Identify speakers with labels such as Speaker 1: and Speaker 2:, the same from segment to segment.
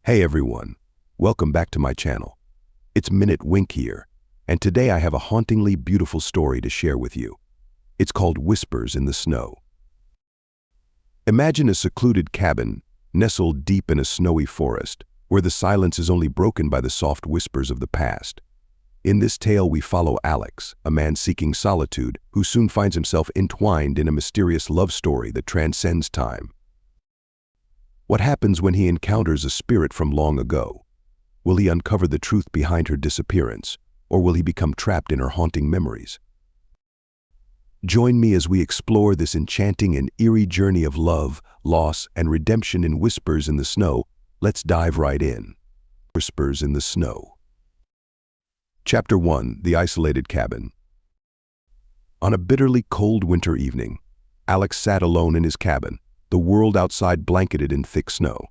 Speaker 1: Hey everyone, welcome back to my channel. It's Minute Wink here, and today I have a hauntingly beautiful story to share with you. It's called Whispers in the Snow. Imagine a secluded cabin, nestled deep in a snowy forest, where the silence is only broken by the soft whispers of the past. In this tale we follow Alex, a man seeking solitude, who soon finds himself entwined in a mysterious love story that transcends time. What happens when he encounters a spirit from long ago? Will he uncover the truth behind her disappearance, or will he become trapped in her haunting memories? Join me as we explore this enchanting and eerie journey of love, loss, and redemption in Whispers in the Snow. Let's dive right in. Whispers in the Snow. Chapter 1: The Isolated Cabin. On a bitterly cold winter evening, Alex sat alone in his cabin, the world outside blanketed in thick snow.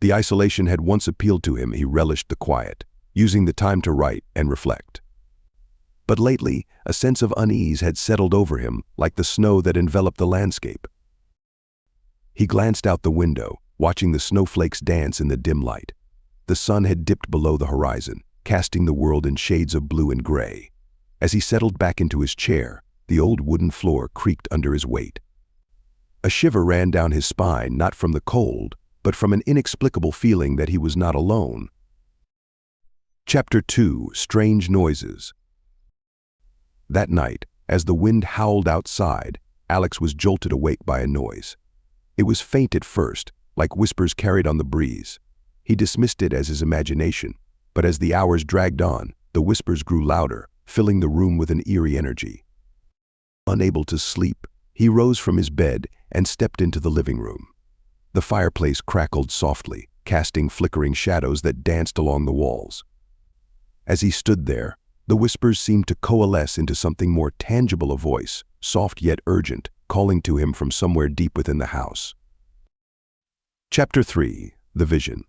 Speaker 1: The isolation had once appealed to him. He relished the quiet, using the time to write and reflect. But lately, a sense of unease had settled over him, like the snow that enveloped the landscape. He glanced out the window, watching the snowflakes dance in the dim light. The sun had dipped below the horizon, casting the world in shades of blue and gray. As he settled back into his chair, the old wooden floor creaked under his weight. A shiver ran down his spine, not from the cold, but from an inexplicable feeling that he was not alone. Chapter 2: Strange Noises. That night, as the wind howled outside, Alex was jolted awake by a noise. It was faint at first, like whispers carried on the breeze. He dismissed it as his imagination, but as the hours dragged on, the whispers grew louder, filling the room with an eerie energy. Unable to sleep, he rose from his bed and stepped into the living room. The fireplace crackled softly, casting flickering shadows that danced along the walls. As he stood there, the whispers seemed to coalesce into something more tangible, a voice, soft yet urgent, calling to him from somewhere deep within the house. Chapter 3: The Vision.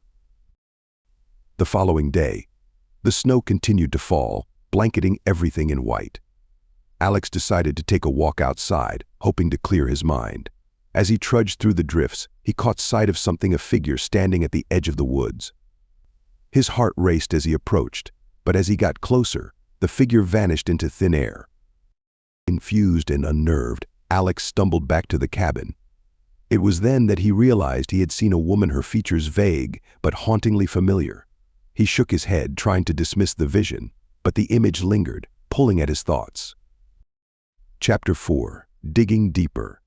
Speaker 1: The following day, the snow continued to fall, blanketing everything in white. Alex decided to take a walk outside, hoping to clear his mind. As he trudged through the drifts, he caught sight of a figure standing at the edge of the woods. His heart raced as he approached, but as he got closer, the figure vanished into thin air. Confused and unnerved, Alex stumbled back to the cabin. It was then that he realized he had seen a woman, her features vague but hauntingly familiar. He shook his head, trying to dismiss the vision, but the image lingered, pulling at his thoughts. Chapter 4: Digging Deeper.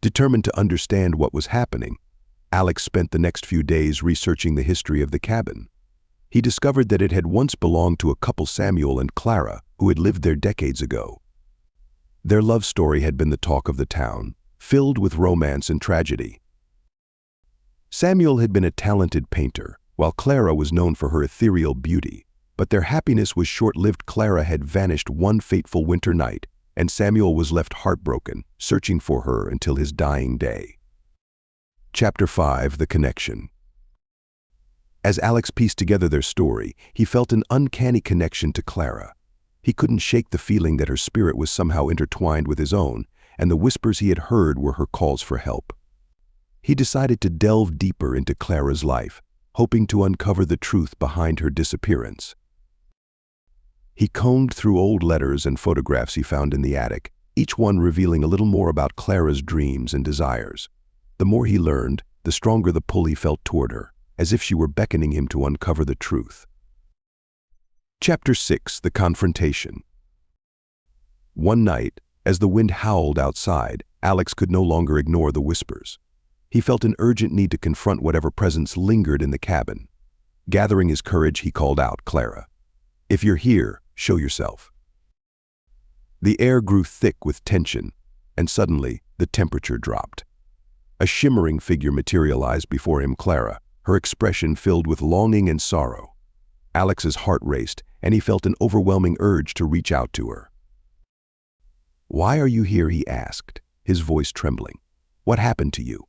Speaker 1: Determined to understand what was happening, Alex spent the next few days researching the history of the cabin. He discovered that it had once belonged to a couple, Samuel and Clara, who had lived there decades ago. Their love story had been the talk of the town, filled with romance and tragedy. Samuel had been a talented painter, while Clara was known for her ethereal beauty, but their happiness was short-lived. Clara had vanished one fateful winter night, and Samuel was left heartbroken, searching for her until his dying day. Chapter 5: The Connection. As Alex pieced together their story, he felt an uncanny connection to Clara. He couldn't shake the feeling that her spirit was somehow intertwined with his own, and the whispers he had heard were her calls for help. He decided to delve deeper into Clara's life, hoping to uncover the truth behind her disappearance. He combed through old letters and photographs he found in the attic, each one revealing a little more about Clara's dreams and desires. The more he learned, the stronger the pull he felt toward her, as if she were beckoning him to uncover the truth. Chapter 6: The Confrontation. One night, as the wind howled outside, Alex could no longer ignore the whispers. He felt an urgent need to confront whatever presence lingered in the cabin. Gathering his courage, he called out, "Clara, if you're here, show yourself." The air grew thick with tension, and suddenly the temperature dropped. A shimmering figure materialized before him, Clara, her expression filled with longing and sorrow. Alex's heart raced, and he felt an overwhelming urge to reach out to her. "Why are you here?" he asked, his voice trembling. "What happened to you?"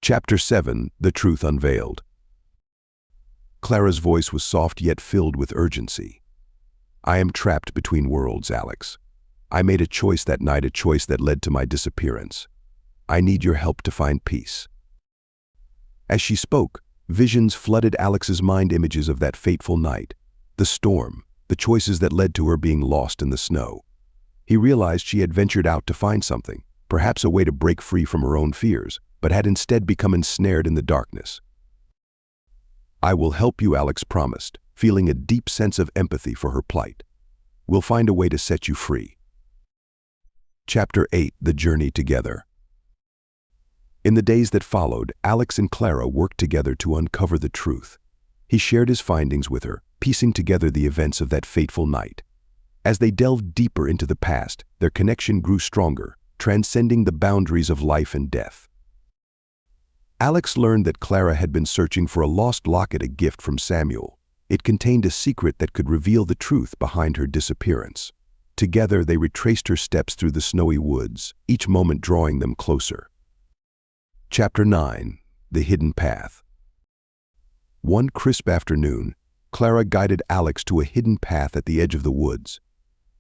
Speaker 1: Chapter 7: The Truth Unveiled. Clara's voice was soft yet filled with urgency. "I am trapped between worlds, Alex. I made a choice that night, a choice that led to my disappearance. I need your help to find peace." As she spoke, visions flooded Alex's mind, images of that fateful night, the storm, the choices that led to her being lost in the snow. He realized she had ventured out to find something, perhaps a way to break free from her own fears, but had instead become ensnared in the darkness. "I will help you," Alex promised, feeling a deep sense of empathy for her plight. "We'll find a way to set you free." Chapter 8: The Journey Together. In the days that followed, Alex and Clara worked together to uncover the truth. He shared his findings with her, piecing together the events of that fateful night. As they delved deeper into the past, their connection grew stronger, transcending the boundaries of life and death. Alex learned that Clara had been searching for a lost locket, a gift from Samuel. It contained a secret that could reveal the truth behind her disappearance. Together, they retraced her steps through the snowy woods, each moment drawing them closer. Chapter 9: The Hidden Path. One crisp afternoon, Clara guided Alex to a hidden path at the edge of the woods.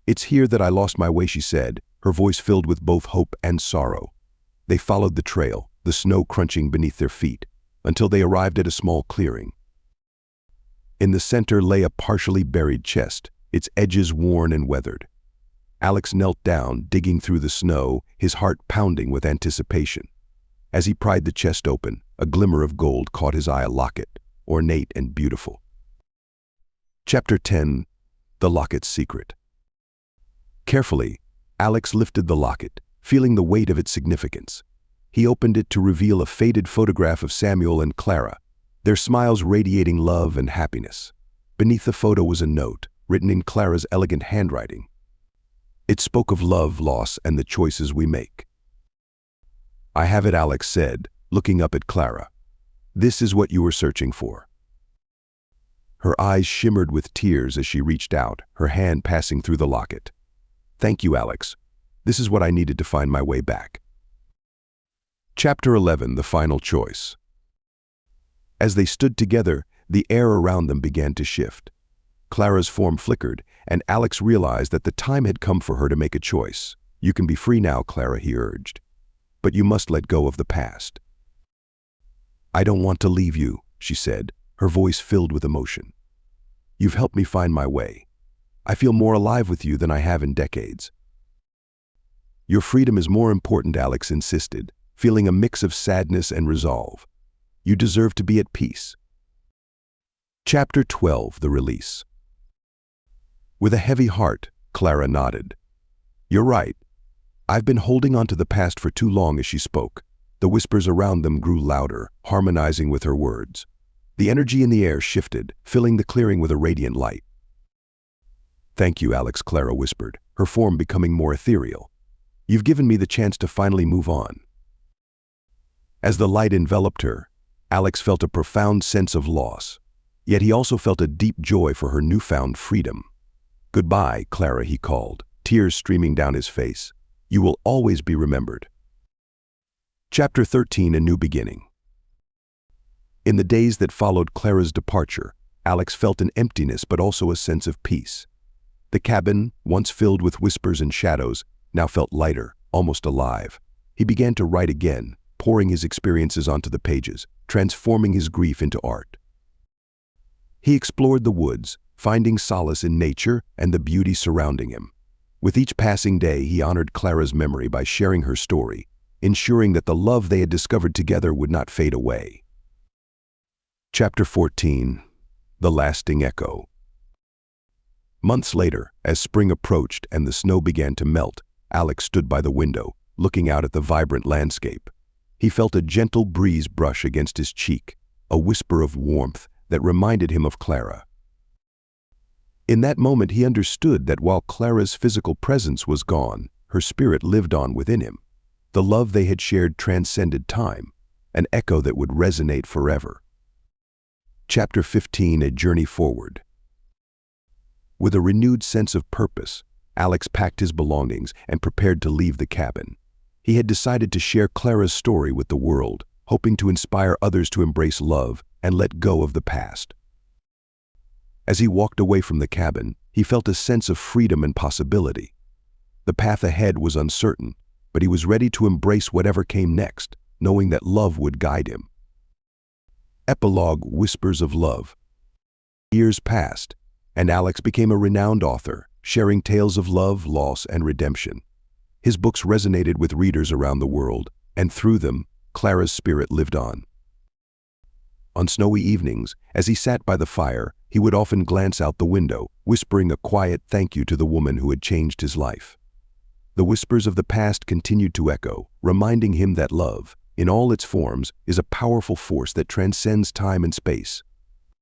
Speaker 1: "It's here that I lost my way," she said, her voice filled with both hope and sorrow. They followed the trail, the snow crunching beneath their feet, until they arrived at a small clearing. In the center lay a partially buried chest, its edges worn and weathered. Alex knelt down, digging through the snow, his heart pounding with anticipation. As he pried the chest open, a glimmer of gold caught his eye, a locket, ornate and beautiful. Chapter 10: The Locket's Secret. Carefully, Alex lifted the locket, feeling the weight of its significance. He opened it to reveal a faded photograph of Samuel and Clara, their smiles radiating love and happiness. Beneath the photo was a note, written in Clara's elegant handwriting. It spoke of love, loss, and the choices we make. "I have it," Alex said, looking up at Clara. "This is what you were searching for." Her eyes shimmered with tears as she reached out, her hand passing through the locket. "Thank you, Alex. This is what I needed to find my way back." Chapter 11: The Final Choice. As they stood together, the air around them began to shift. Clara's form flickered, and Alex realized that the time had come for her to make a choice. "You can be free now, Clara," he urged. "But you must let go of the past." "I don't want to leave you," she said, her voice filled with emotion. "You've helped me find my way. I feel more alive with you than I have in decades." "Your freedom is more important," Alex insisted, feeling a mix of sadness and resolve. "You deserve to be at peace." Chapter 12: The Release. With a heavy heart, Clara nodded. "You're right. I've been holding on to the past for too long." As she spoke, the whispers around them grew louder, harmonizing with her words. The energy in the air shifted, filling the clearing with a radiant light. "Thank you, Alex," Clara whispered, her form becoming more ethereal. "You've given me the chance to finally move on." As the light enveloped her, Alex felt a profound sense of loss. Yet he also felt a deep joy for her newfound freedom. "Goodbye, Clara," he called, tears streaming down his face. "You will always be remembered." Chapter 13: A New Beginning. In the days that followed Clara's departure, Alex felt an emptiness but also a sense of peace. The cabin, once filled with whispers and shadows, now felt lighter, almost alive. He began to write again, pouring his experiences onto the pages, transforming his grief into art. He explored the woods, finding solace in nature and the beauty surrounding him. With each passing day, he honored Clara's memory by sharing her story, ensuring that the love they had discovered together would not fade away. Chapter 14: The Lasting Echo. Months later, as spring approached and the snow began to melt, Alex stood by the window, looking out at the vibrant landscape. He felt a gentle breeze brush against his cheek, a whisper of warmth that reminded him of Clara. In that moment, he understood that while Clara's physical presence was gone, her spirit lived on within him. The love they had shared transcended time, an echo that would resonate forever. Chapter 15: A Journey Forward. With a renewed sense of purpose, Alex packed his belongings and prepared to leave the cabin. He had decided to share Clara's story with the world, hoping to inspire others to embrace love and let go of the past. As he walked away from the cabin, he felt a sense of freedom and possibility. The path ahead was uncertain, but he was ready to embrace whatever came next, knowing that love would guide him. Epilogue: Whispers of Love. Years passed, and Alex became a renowned author, sharing tales of love, loss, and redemption. His books resonated with readers around the world, and through them, Clara's spirit lived on. On snowy evenings, as he sat by the fire, he would often glance out the window, whispering a quiet thank you to the woman who had changed his life. The whispers of the past continued to echo, reminding him that love, in all its forms, is a powerful force that transcends time and space.